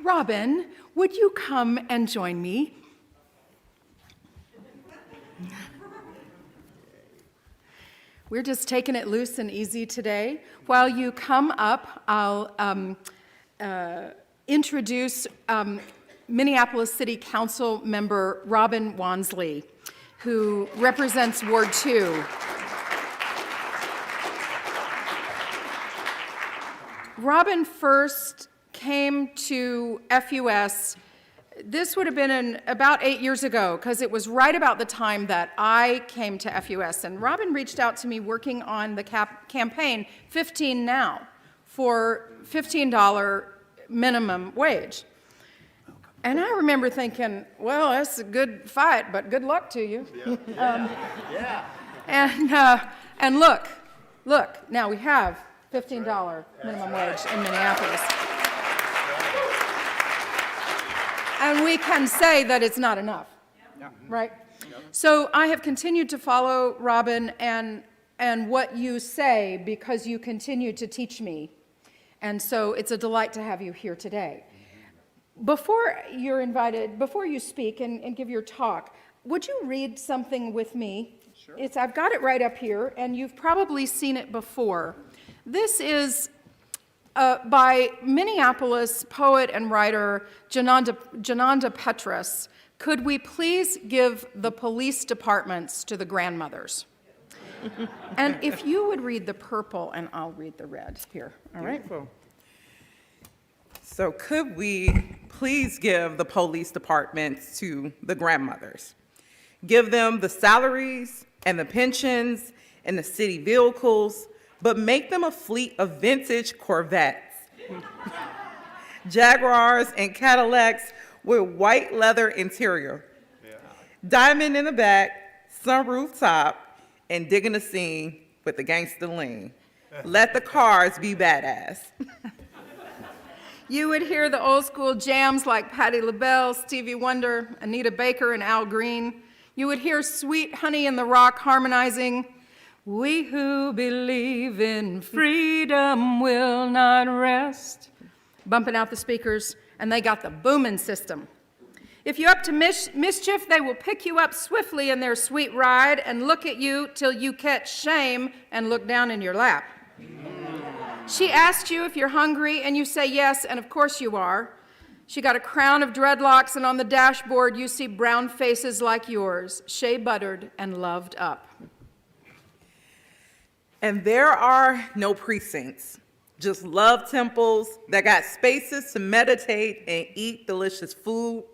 Robin, would you come and join me? We're just taking it loose and easy today. While you come up, I'll introduce Minneapolis City Council member Robin Wansley, who represents Ward 2. Robin first came to FUS. This would have been about 8 years ago, because it was right about the time that I came to FUS. And Robin reached out to me working on the campaign 15 Now for $15 minimum wage. And I remember thinking, well, that's a good fight, but good luck to you. And look, now we have $15 minimum wage in Minneapolis. And we can say that it's not enough, right? So I have continued to follow Robin and what you say because you continue to teach me. And so it's a delight to have you here today. Before you speak and give your talk, would you read something with me? Sure. I've got it right up here, and you've probably seen it before. This is by Minneapolis poet and writer Jananda Petrus. Could we please give the police departments to the grandmothers? And if you would read the purple, and I'll read the red here, all right? Beautiful. So could we please give the police departments to the grandmothers? Give them the salaries and the pensions and the city vehicles, but make them a fleet of vintage Corvettes, Jaguars and Cadillacs with white leather interior, diamond in the back, sunroof top, and digging the scene with the gangster lean. Let the cars be badass. You would hear the old school jams like Patti LaBelle, Stevie Wonder, Anita Baker, and Al Green. You would hear Sweet Honey in the Rock harmonizing, "We who believe in freedom will not rest," bumping out the speakers, and they got the booming system. If you're up to mischief, they will pick you up swiftly in their sweet ride and look at you till you catch shame and look down in your lap. She asked you if you're hungry, and you say yes, and of course you are. She got a crown of dreadlocks, and on the dashboard you see brown faces like yours, shea buttered and loved up. And there are no precincts, just love temples that got spaces to meditate and eat delicious food.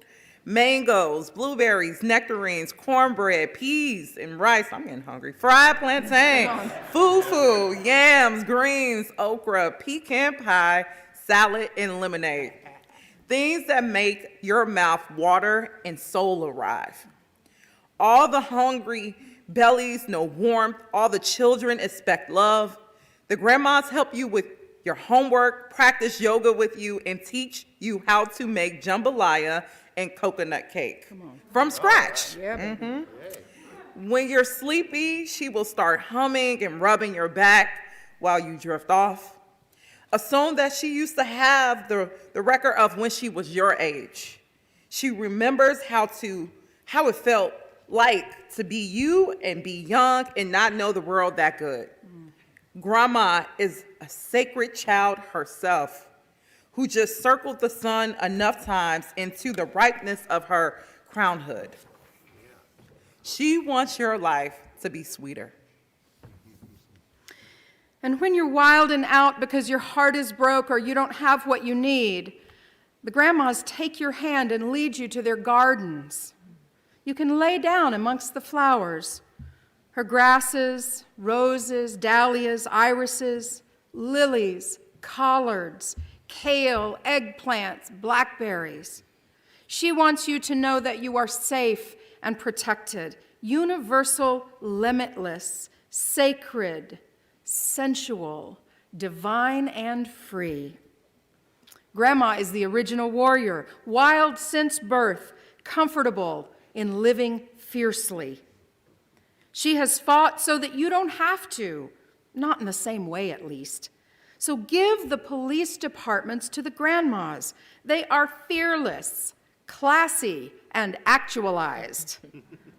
Mangoes, blueberries, nectarines, cornbread, peas, and rice. I'm getting hungry. Fried plantain, fufu, yams, greens, okra, pecan pie, salad, and lemonade. Things that make your mouth water and soul arrive. All the hungry bellies know warmth. All the children expect love. The grandmas help you with your homework, practice yoga with you, and teach you how to make jambalaya and coconut cake from scratch. When you're sleepy, she will start humming and rubbing your back while you drift off. A song that she used to have the record of when she was your age. She remembers how it felt like to be you and be young and not know the world that good. Grandma is a sacred child herself, who just circled the sun enough times into the ripeness of her crownhood. She wants your life to be sweeter. And when you're wild and out because your heart is broke or you don't have what you need, the grandmas take your hand and lead you to their gardens. You can lay down amongst the flowers, her grasses, roses, dahlias, irises, lilies, collards, kale, eggplants, blackberries. She wants you to know that you are safe and protected, universal, limitless, sacred, sensual, divine, and free. Grandma is the original warrior, wild since birth, comfortable in living fiercely. She has fought so that you don't have to, not in the same way at least. So give the police departments to the grandmas. They are fearless, classy, and actualized.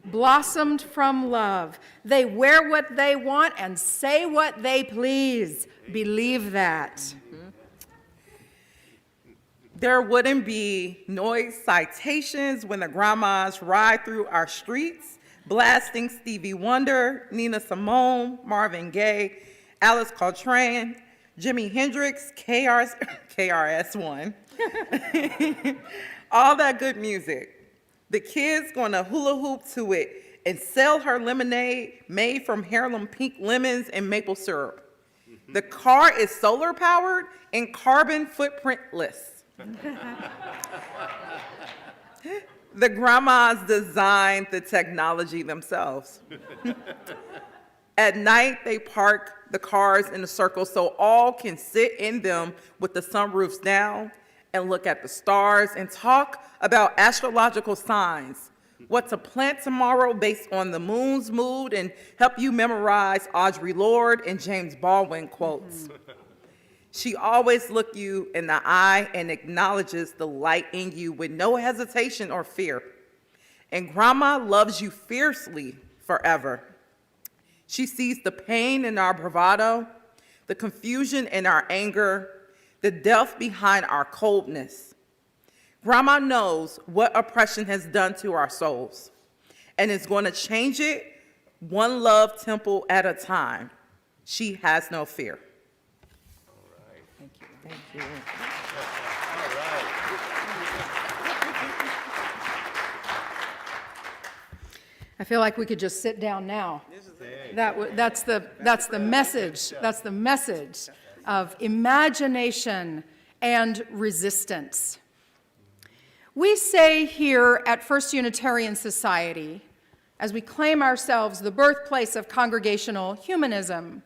Blossomed from love. They wear what they want and say what they please. Believe that. There wouldn't be noise citations when the grandmas ride through our streets, blasting Stevie Wonder, Nina Simone, Marvin Gaye, Alice Coltrane, Jimi Hendrix, KRS-One, all that good music. The kids gonna hula hoop to it and sell her lemonade made from Harlem pink lemons and maple syrup. The car is solar powered and carbon footprintless. The grandmas designed the technology themselves. At night, they park the cars in a circle so all can sit in them with the sunroofs down and look at the stars and talk about astrological signs, what to plant tomorrow based on the moon's mood, and help you memorize Audre Lorde and James Baldwin quotes. She always looks you in the eye and acknowledges the light in you with no hesitation or fear. And Grandma loves you fiercely forever. She sees the pain in our bravado, the confusion in our anger, the depth behind our coldness. Grandma knows what oppression has done to our souls and is going to change it one love temple at a time. She has no fear. Thank you. I feel like we could just sit down now. That's the message. That's the message of imagination and resistance. We say here at First Unitarian Society, as we claim ourselves the birthplace of Congregational Humanism,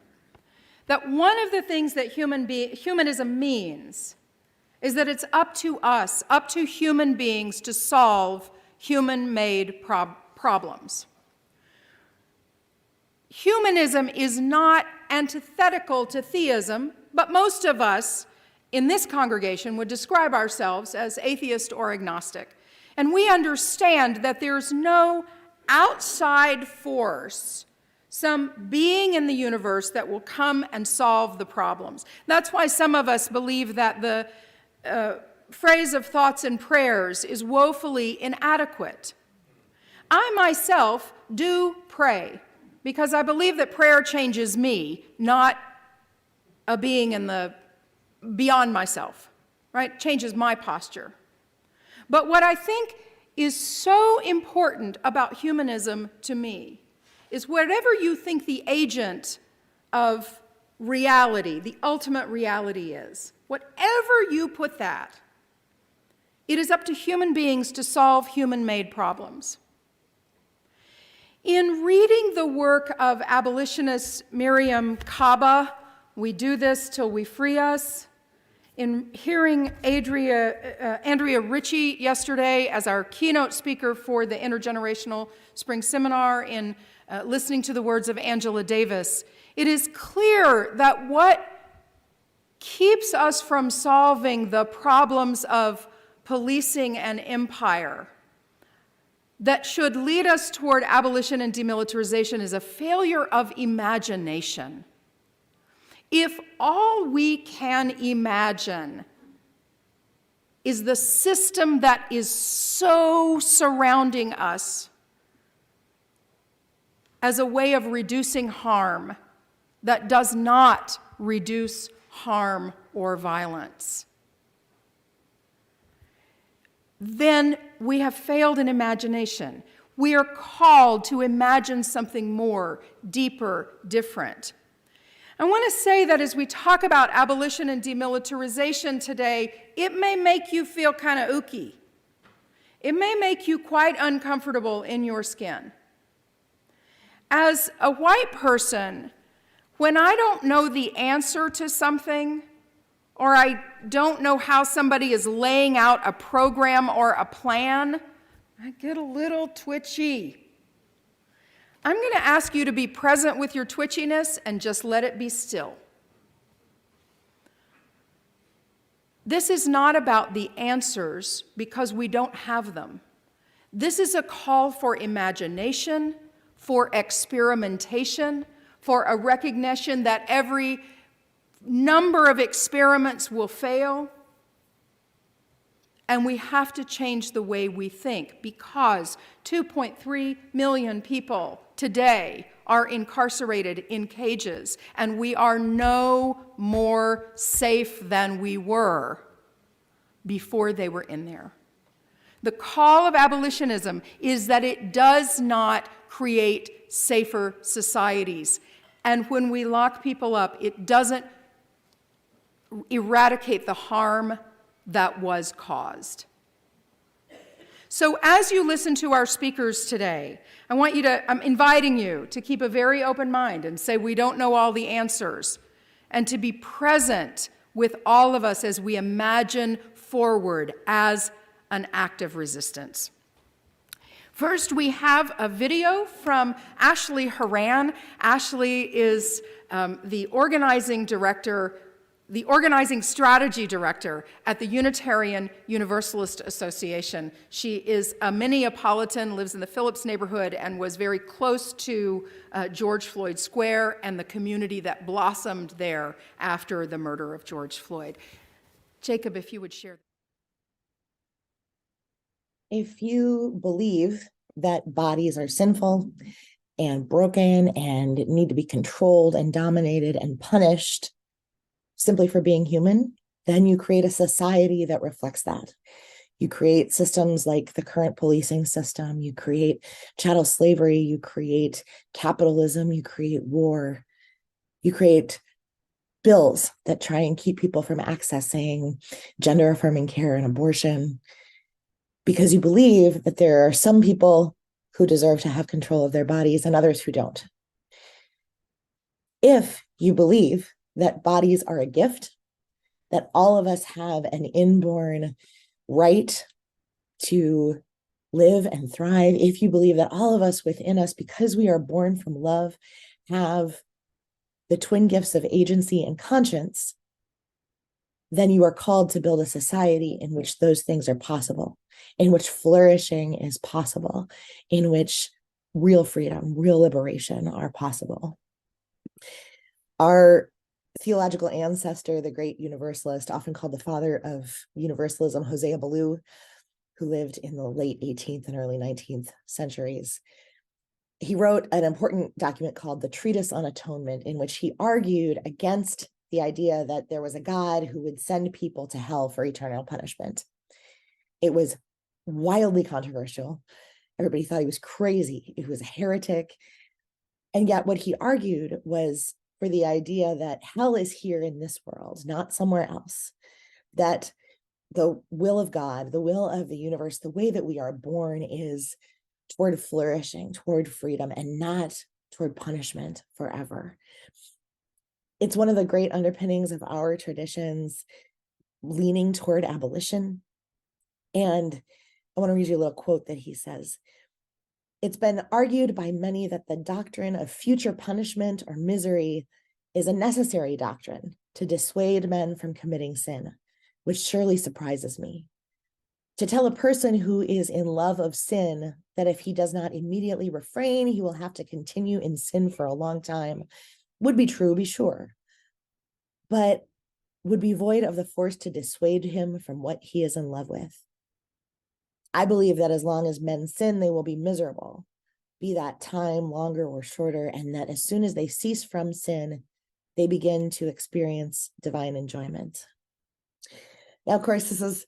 that one of the things that humanism means is that it's up to us, up to human beings, to solve human-made problems. Humanism is not antithetical to theism, but most of us in this congregation would describe ourselves as atheist or agnostic. And we understand that there's no outside force, some being in the universe that will come and solve the problems. That's why some of us believe that the phrase of thoughts and prayers is woefully inadequate. I myself do pray because I believe that prayer changes me, not a being in the beyond myself, right? Changes my posture. But what I think is so important about humanism to me is whatever you think the agent of reality, the ultimate reality is, whatever you put that, it is up to human beings to solve human-made problems. In reading the work of abolitionist Miriam Kaba, We Do This Till We Free Us, in hearing Andrea Ritchie yesterday as our keynote speaker for the Intergenerational Spring Seminar, in listening to the words of Angela Davis, it is clear that what keeps us from solving the problems of policing and empire that should lead us toward abolition and demilitarization is a failure of imagination. If all we can imagine is the system that is so surrounding us as a way of reducing harm that does not reduce harm or violence, then we have failed in imagination. We are called to imagine something more, deeper, different. I want to say that as we talk about abolition and demilitarization today, it may make you feel kind of ooky. It may make you quite uncomfortable in your skin. As a white person, when I don't know the answer to something, or I don't know how somebody is laying out a program or a plan, I get a little twitchy. I'm going to ask you to be present with your twitchiness and just let it be still. This is not about the answers because we don't have them. This is a call for imagination, for experimentation, for a recognition that every number of experiments will fail, and we have to change the way we think because 2.3 million people today are incarcerated in cages, and we are no more safe than we were before they were in there. The call of abolitionism is that it does not create safer societies. And when we lock people up, it doesn't eradicate the harm that was caused. So as you listen to our speakers today, I'm inviting you to keep a very open mind and say we don't know all the answers, and to be present with all of us as we imagine forward as an act of resistance. First, we have a video from Ashley Horan. Ashley is the organizing strategy director at the Unitarian Universalist Association. She is a Minneapolitan, lives in the Phillips neighborhood, and was very close to George Floyd Square and the community that blossomed there after the murder of George Floyd. Jacob, if you would share. If you believe that bodies are sinful and broken and need to be controlled and dominated and punished simply for being human, then you create a society that reflects that. You create systems like the current policing system, you create chattel slavery, you create capitalism, you create war, you create bills that try and keep people from accessing gender-affirming care and abortion, because you believe that there are some people who deserve to have control of their bodies and others who don't. If you believe that bodies are a gift, that all of us have an inborn right to live and thrive, if you believe that all of us within us, because we are born from love, have the twin gifts of agency and conscience, then you are called to build a society in which those things are possible, in which flourishing is possible, in which real freedom, real liberation are possible. Our theological ancestor, the great universalist, often called the father of universalism, Hosea Ballou, who lived in the late 18th and early 19th centuries, he wrote an important document called the Treatise on Atonement, in which he argued against the idea that there was a God who would send people to hell for eternal punishment. It was wildly controversial. Everybody thought he was crazy. He was a heretic. And yet what he argued was for the idea that hell is here in this world, not somewhere else. That the will of God, the will of the universe, the way that we are born is toward flourishing, toward freedom, and not toward punishment forever. It's one of the great underpinnings of our traditions, leaning toward abolition. And I want to read you a little quote that he says. It's been argued by many that the doctrine of future punishment or misery is a necessary doctrine to dissuade men from committing sin, which surely surprises me. To tell a person who is in love of sin that if he does not immediately refrain, he will have to continue in sin for a long time would be true, be sure, but would be void of the force to dissuade him from what he is in love with. I believe that as long as men sin, they will be miserable, be that time longer or shorter, and that as soon as they cease from sin, they begin to experience divine enjoyment. Now, of course, this is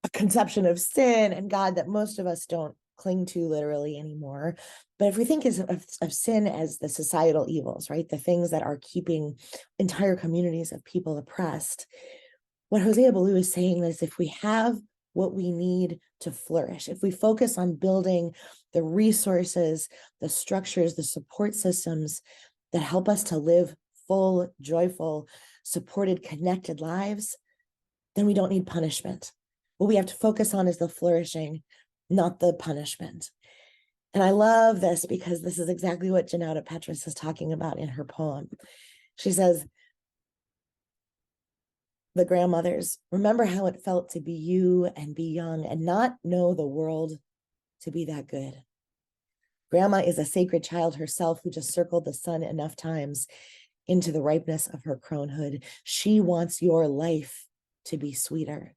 a conception of sin and God that most of us don't cling to literally anymore. But if we think of sin as the societal evils, right, the things that are keeping entire communities of people oppressed, what Hosea Ballou is saying is if we have what we need to flourish, if we focus on building the resources, the structures, the support systems that help us to live full, joyful, supported, connected lives, then we don't need punishment. What we have to focus on is the flourishing, not the punishment. And I love this because this is exactly what Janauda Petrus is talking about in her poem. She says, The grandmothers, remember how it felt to be you and be young and not know the world to be that good. Grandma is a sacred child herself who just circled the sun enough times into the ripeness of her cronehood. She wants your life to be sweeter.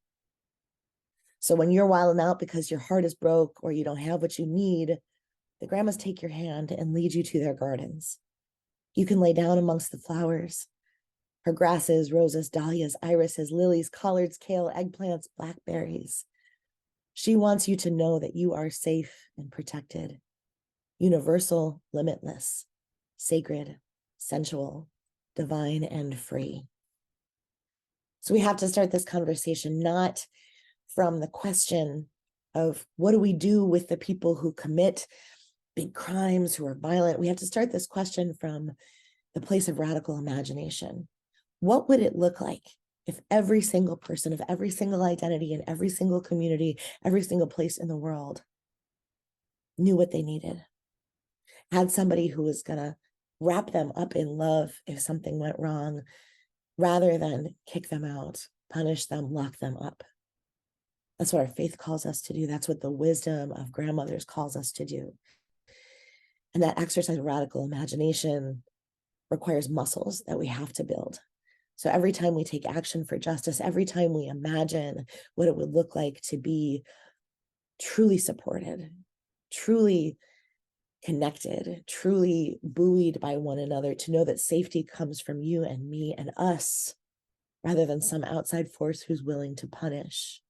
So when you're wilding out because your heart is broke or you don't have what you need, the grandmas take your hand and lead you to their gardens. You can lay down amongst the flowers. Her grasses, roses, dahlias, irises, lilies, collards, kale, eggplants, blackberries. She wants you to know that you are safe and protected, universal, limitless, sacred, sensual, divine, and free. So we have to start this conversation not from the question of what do we do with the people who commit big crimes, who are violent. We have to start this question from the place of radical imagination. What would it look like if every single person of every single identity in every single community, every single place in the world knew what they needed, had somebody who was going to wrap them up in love if something went wrong, rather than kick them out, punish them, lock them up? That's what our faith calls us to do. That's what the wisdom of grandmothers calls us to do. And that exercise of radical imagination requires muscles that we have to build. So every time we take action for justice, every time we imagine what it would look like to be truly supported, truly connected, truly buoyed by one another, to know that safety comes from you and me and us, rather than some outside force who's willing to punish,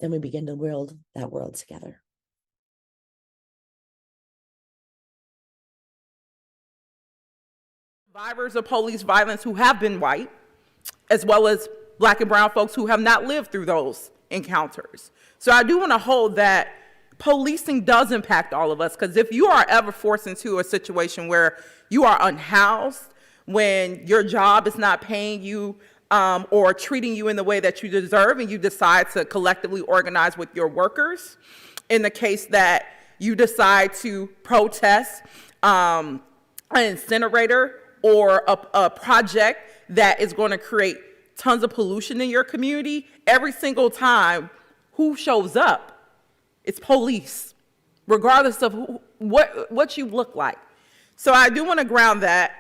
then we begin to build that world together. Survivors of police violence who have been white, as well as Black and brown folks who have not lived through those encounters. So I do want to hold that policing does impact all of us, because if you are ever forced into a situation where you are unhoused, when your job is not paying you or treating you in the way that you deserve, and you decide to collectively organize with your workers, in the case that you decide to protest an incinerator or a project that is going to create tons of pollution in your community, every single time, who shows up? It's police, regardless of what you look like. So I do want to ground that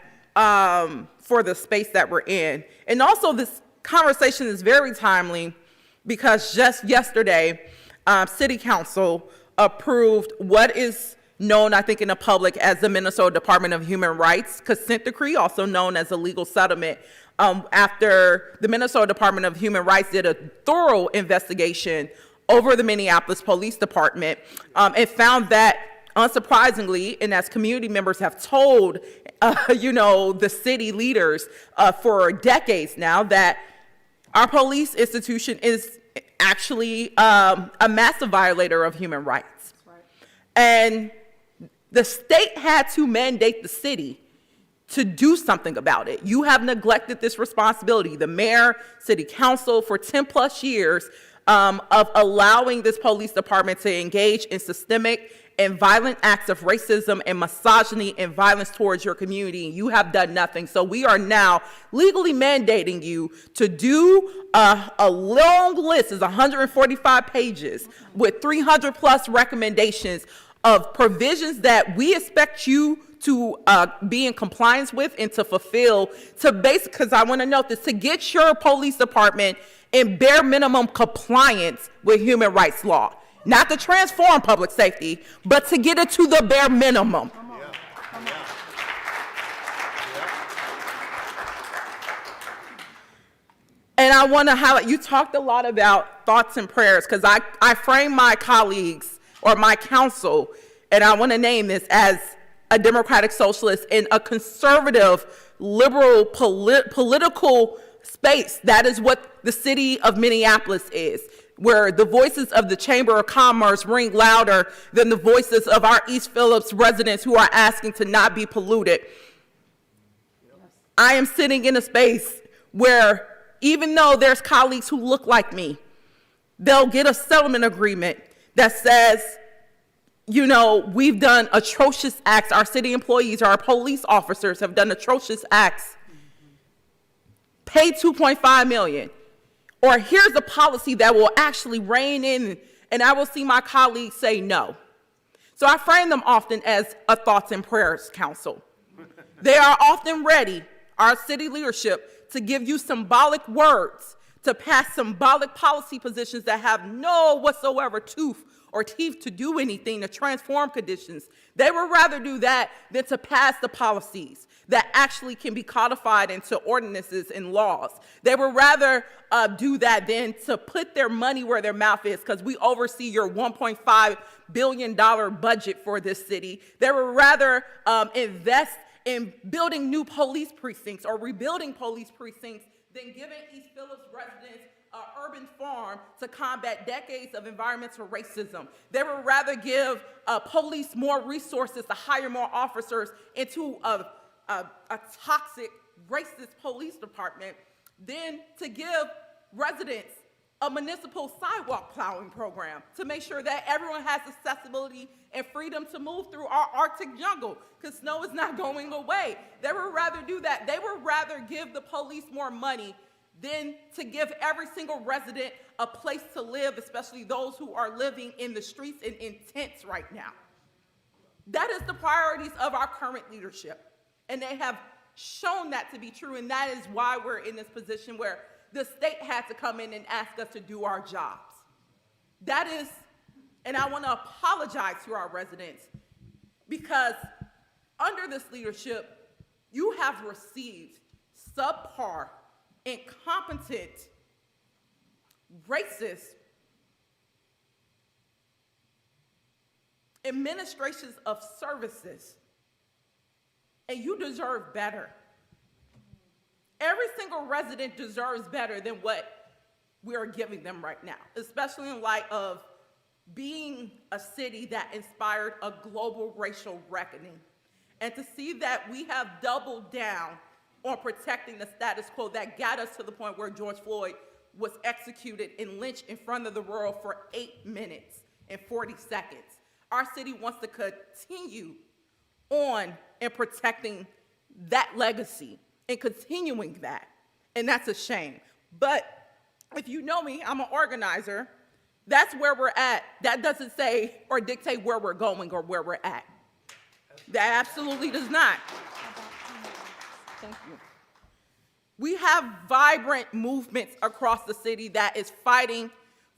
for the space that we're in. And also, this conversation is very timely because just yesterday, City Council approved what is known, I think, in the public as the Minnesota Department of Human Rights consent decree, also known as a legal settlement, after the Minnesota Department of Human Rights did a thorough investigation over the Minneapolis Police Department, and found that, unsurprisingly, and as community members have told, the city leaders for decades now, that our police institution is actually a massive violator of human rights. Right. And the state had to mandate the city to do something about it. You have neglected this responsibility. The mayor, city council, for 10 plus years of allowing this police department to engage in systemic and violent acts of racism and misogyny and violence towards your community. You have done nothing. So we are now legally mandating you to do a long list, is 145 pages with 300 plus recommendations of provisions that we expect you to be in compliance with and to fulfill, to because I want to note this, to get your police department in bare minimum compliance with human rights law. Not to transform public safety, but to get it to the bare minimum. And I want to highlight, you talked a lot about thoughts and prayers, because I frame my colleagues or my council, and I want to name this, as a democratic socialist in a conservative, liberal, political space. That is what the city of Minneapolis is, where the voices of the Chamber of Commerce ring louder than the voices of our East Phillips residents who are asking to not be polluted. I am sitting in a space where, even though there's colleagues who look like me, they'll get a settlement agreement that says, we've done atrocious acts. Our city employees, our police officers have done atrocious acts. Pay $2.5 million. or here's a policy that will actually rein in, and I will see my colleagues say no. So I frame them often as a thoughts and prayers council. They are often ready, our city leadership, to give you symbolic words, to pass symbolic policy positions that have no whatsoever tooth or teeth to do anything to transform conditions. They would rather do that than to pass the policies that actually can be codified into ordinances and laws. They would rather do that than to put their money where their mouth is, because we oversee your $1.5 billion budget for this city. They would rather invest in building new police precincts or rebuilding police precincts than giving East Phillips residents an urban farm to combat decades of environmental racism. They would rather give police more resources to hire more officers into a toxic, racist police department than to give residents a municipal sidewalk plowing program to make sure that everyone has accessibility and freedom to move through our Arctic jungle, because snow is not going away. They would rather do that. They would rather give the police more money than to give every single resident a place to live, especially those who are living in the streets and in tents right now. That is the priorities of our current leadership, and they have shown that to be true, and that is why we're in this position where the state had to come in and ask us to do our jobs. That is, and I want to apologize to our residents, because under this leadership, you have received subpar, incompetent, racist administrations of services, and you deserve better. Every single resident deserves better than what we are giving them right now, especially in light of being a city that inspired a global racial reckoning. And to see that we have doubled down on protecting the status quo that got us to the point where George Floyd was executed and lynched in front of the world for 8 minutes and 40 seconds. Our city wants to continue on in protecting that legacy and continuing that, and that's a shame. But if you know me, I'm an organizer. That's where we're at. That doesn't say or dictate where we're going or where we're at. That absolutely does not. Thank you. We have vibrant movements across the city that is fighting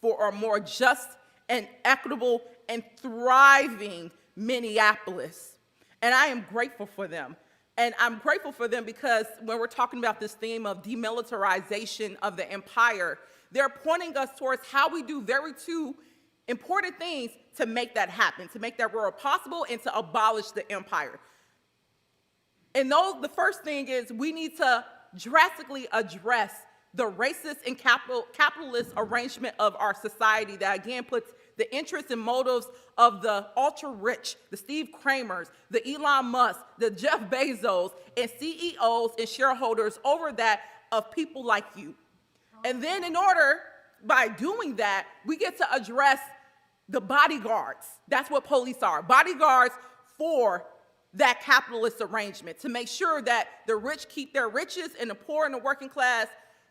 for a more just and equitable and thriving Minneapolis. And I am grateful for them. And I'm grateful for them because when we're talking about this theme of demilitarization of the empire, they're pointing us towards how we do very two important things to make that happen, to make that world possible and to abolish the empire. And the first thing is we need to drastically address the racist and capitalist arrangement of our society that again puts the interests and motives of the ultra-rich, the Steve Kramers, the Elon Musk, the Jeff Bezos, and CEOs and shareholders over that of people like you. And then by doing that, we get to address the bodyguards. That's what police are, bodyguards for that capitalist arrangement, to make sure that the rich keep their riches and the poor and the working class,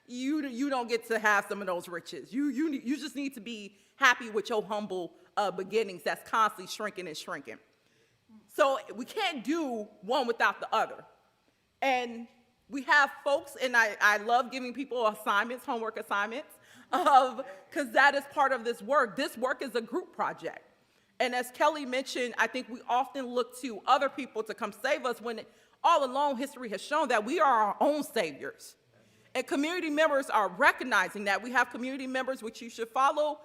you don't get to have some of those riches. You just need to be happy with your humble beginnings that's constantly shrinking and shrinking. So we can't do one without the other. And we have folks, and I love giving people assignments, homework assignments, because that is part of this work. This work is a group project. And as Kelly mentioned, I think we often look to other people to come save us when all along history has shown that we are our own saviors. And community members are recognizing that. We have community members, which you should follow,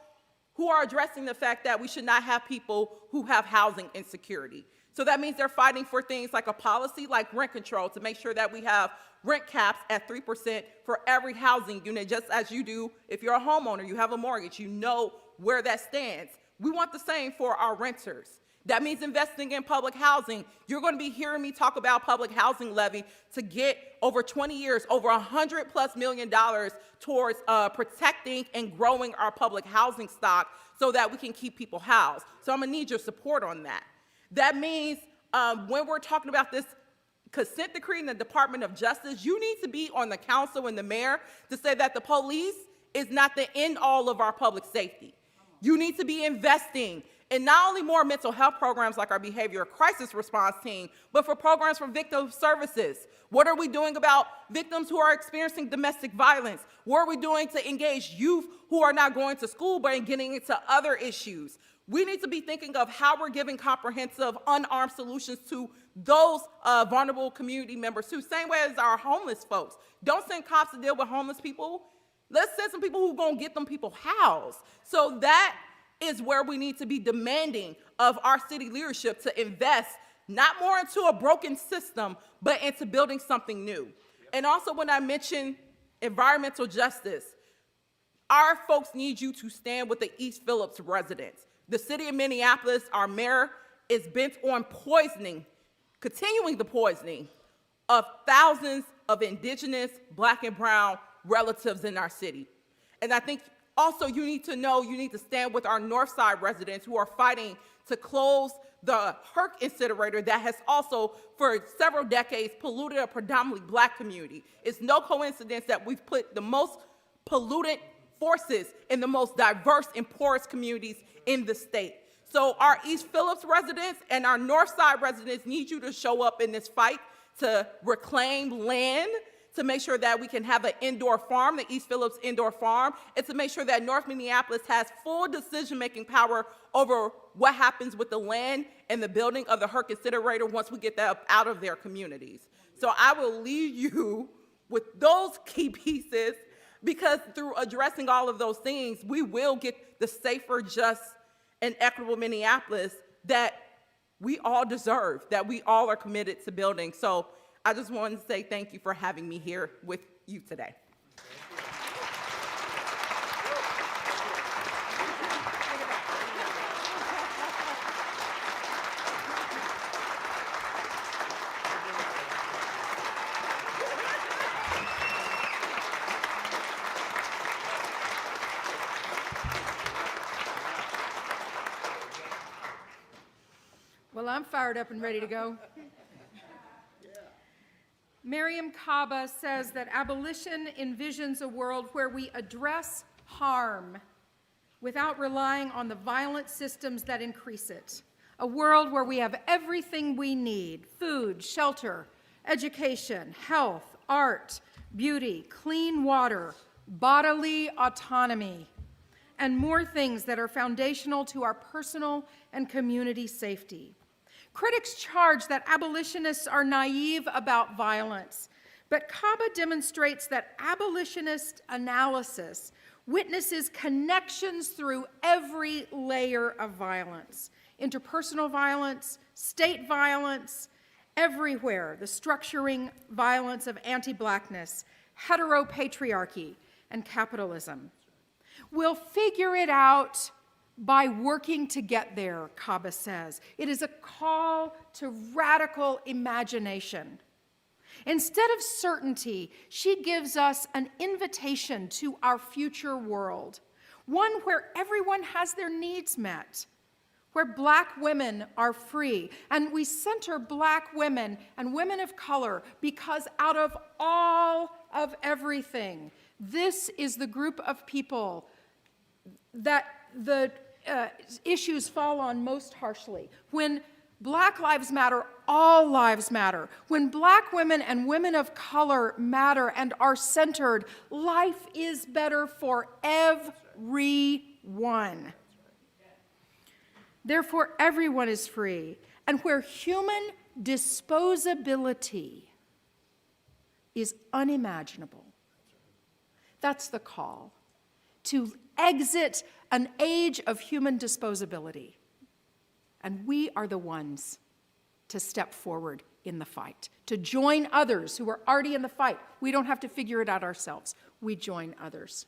who are addressing the fact that we should not have people who have housing insecurity. So that means they're fighting for things like a policy like rent control to make sure that we have rent caps at 3% for every housing unit, just as you do if you're a homeowner, you have a mortgage, you know where that stands. We want the same for our renters. That means investing in public housing. You're going to be hearing me talk about public housing levy to get over 20 years, over $100+ million towards protecting and growing our public housing stock so that we can keep people housed. So I'm going to need your support on that. That means when we're talking about this consent decree in the Department of Justice, you need to be on the council and the mayor to say that the police is not the end all of our public safety. You need to be investing in not only more mental health programs like our behavioral crisis response team, but for programs for victim services. What are we doing about victims who are experiencing domestic violence? What are we doing to engage youth who are not going to school but are getting into other issues? We need to be thinking of how we're giving comprehensive, unarmed solutions to those vulnerable community members too. Same way as our homeless folks. Don't send cops to deal with homeless people. Let's send some people who are going to get them people housed. So that is where we need to be demanding of our city leadership to invest not more into a broken system, but into building something new. And also when I mention environmental justice, our folks need you to stand with the East Phillips residents. The city of Minneapolis, our mayor, is bent on continuing the poisoning of thousands of indigenous, Black and brown relatives in our city. And I think also you need to stand with our North Side residents who are fighting to close the Herc incinerator that has also, for several decades, polluted a predominantly Black community. It's no coincidence that we've put the most pollutant forces in the most diverse and poorest communities in the state. So our East Phillips residents and our North Side residents need you to show up in this fight to reclaim land, to make sure that we can have an indoor farm, the East Phillips Indoor Farm, and to make sure that North Minneapolis has full decision-making power over what happens with the land and the building of the Herc incinerator once we get that out of their communities. So I will leave you with those key pieces, because through addressing all of those things, we will get the safer, just, and equitable Minneapolis that we all deserve, that we all are committed to building. So I just wanted to say thank you for having me here with you today. Well, I'm fired up and ready to go. Mariam Kaba says that abolition envisions a world where we address harm without relying on the violent systems that increase it. A world where we have everything we need: food, shelter, education, health, art, beauty, clean water, bodily autonomy, and more things that are foundational to our personal and community safety. Critics charge that abolitionists are naive about violence, but Kaba demonstrates that abolitionist analysis witnesses connections through every layer of violence: interpersonal violence, state violence, everywhere, the structuring violence of anti-Blackness, heteropatriarchy, and capitalism. We'll figure it out by working to get there, Kaba says. It is a call to radical imagination. Instead of certainty, she gives us an invitation to our future world, one where everyone has their needs met, where Black women are free. And we center Black women and women of color because out of all of everything, this is the group of people that the issues fall on most harshly. When Black lives matter, all lives matter. When Black women and women of color matter and are centered, life is better for everyone. Therefore, everyone is free. And where human disposability is unimaginable, that's the call, to exit an age of human disposability. And we are the ones to step forward in the fight, to join others who are already in the fight. We don't have to figure it out ourselves. We join others.